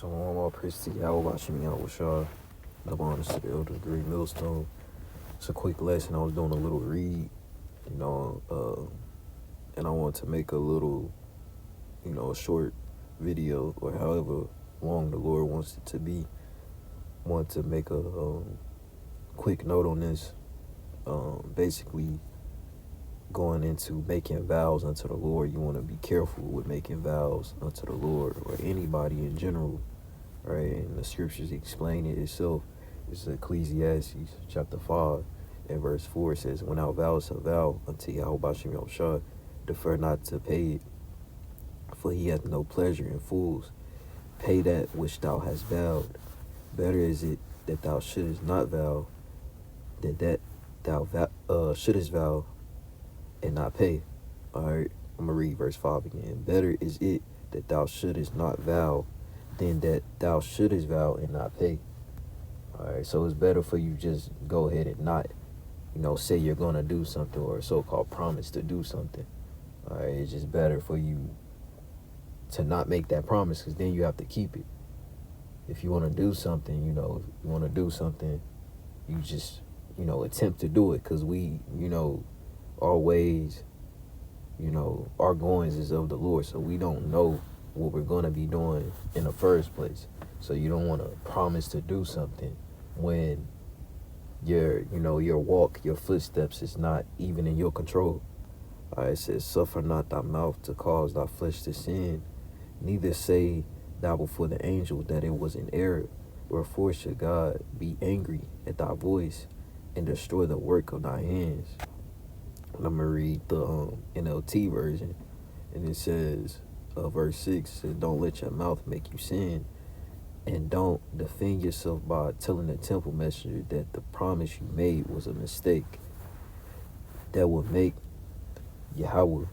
So one more praise to y'all watching me out with y'all. Double honors to the elder degree millstone. It's a quick lesson. I was doing a little read, and I want to make a little, a short video or however long the Lord wants it to be. Want to make a quick note on this. Basically, going into making vows unto the Lord, you want to be careful with making vows unto the Lord or anybody in general, right? And the scriptures explain it itself. It's Ecclesiastes chapter 5 and verse 4. It says, "When thou vowest a vow unto Yahweh Shem Yahushua, defer not to pay it, for he hath no pleasure in fools. Pay that which thou hast vowed. Better is it that thou shouldest not vow than that thou shouldest vow and not pay." All right, I'm going to read verse 5 again. "Better is it that thou shouldest not vow than that thou shouldest vow and not pay." All right, so it's better for you just go ahead and not, say you're going to do something or a so-called promise to do something. All right, it's just better for you to not make that promise, because then you have to keep it. If you want to do something, you just, attempt to do it, because we, our ways, our goings is of the Lord, so we don't know what we're going to be doing in the first place. So you don't want to promise to do something when your walk, your footsteps is not even in your control. It says, "Suffer not thy mouth to cause thy flesh to sin, neither say thou before the angel that it was in error. Wherefore should God be angry at thy voice and destroy the work of thy hands?" And I'm going to read the NLT version. And it says, verse 6 says, "Don't let your mouth make you sin, and don't defend yourself by telling the temple messenger that the promise you made was a mistake that would make Yahweh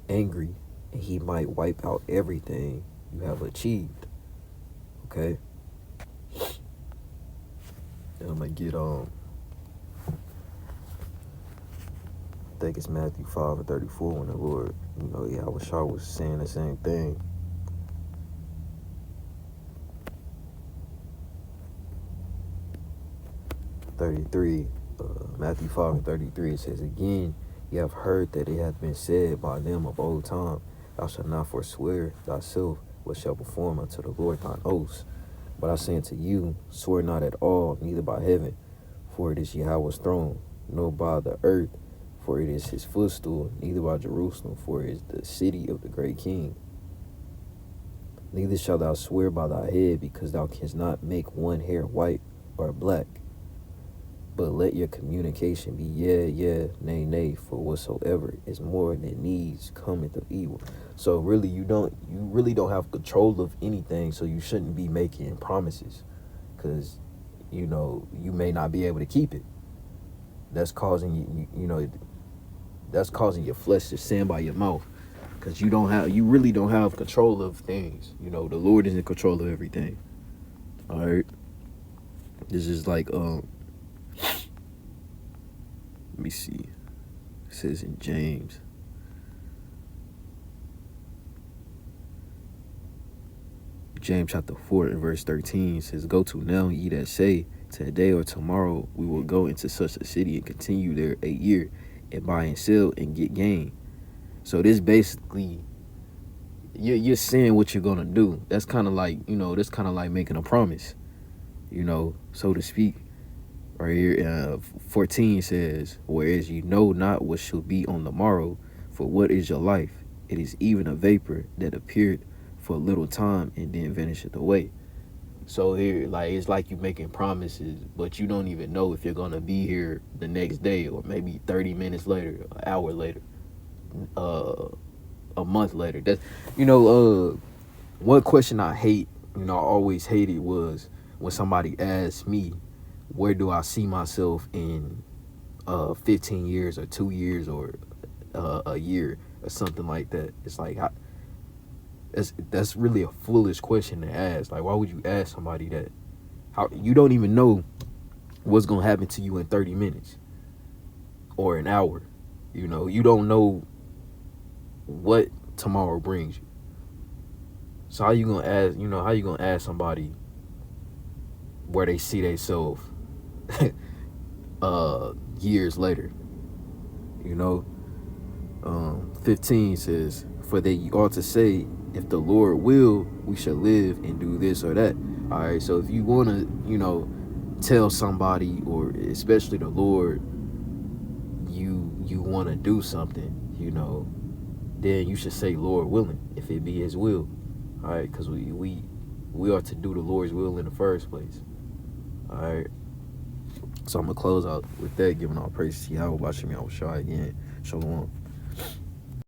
angry, and he might wipe out everything you have achieved." Okay? And I'm going to get I think it's Matthew 5 and 34 when the Lord, Yahweh was saying the same thing. Matthew 5 and 33, it says, "Again, ye have heard that it hath been said by them of old time, Thou shalt not forswear thyself, but shalt perform unto the Lord thine oaths. But I say unto you, swear not at all, neither by heaven, for it is Yahweh's throne, nor by the earth, for it is his footstool, neither by Jerusalem, for it is the city of the great king. Neither shalt thou swear by thy head, because thou canst not make one hair white or black. But let your communication be yea, nay, nay, for whatsoever is more than needs cometh of evil." So really, you really don't have control of anything, so you shouldn't be making promises, because you may not be able to keep it. That's causing that's causing your flesh to sin by your mouth, because you really don't have control of things. The Lord is in control of everything. All right, this is like let me see. It says in James chapter 4 and verse 13, it says, "Go to now, ye that say, today or tomorrow we will go into such a city and continue there a year, and buy and sell and get gain." So this basically, you're saying what you're gonna do. That's kind of like, making a promise, so to speak. Right here, 14 says, "Whereas you know not what shall be on the morrow, for what is your life? It is even a vapor that appeared for a little time and then vanisheth away." So here, it's like you making promises, but you don't even know if you're gonna be here the next day, or maybe 30 minutes later, an hour later, a month later. That's one question I hate, I always hated, was when somebody asked me, where do I see myself in 15 years or 2 years or a year or something like that. It's like, that's really a foolish question to ask. Like, why would you ask somebody that? How you don't even know what's gonna happen to you in 30 minutes or an hour. You don't know what tomorrow brings you. So how you gonna ask? How you gonna ask somebody where they see themselves years later? 15 says, "For they ought to say, if the Lord will, we shall live and do this or that." All right. So if you wanna, tell somebody, or especially the Lord, you want to do something, then you should say, "Lord willing," if it be His will. All right, because we are to do the Lord's will in the first place. All right. So I'm gonna close out with that, giving all praise to Yahweh, Bashim Yahweh Shai again. Shalom.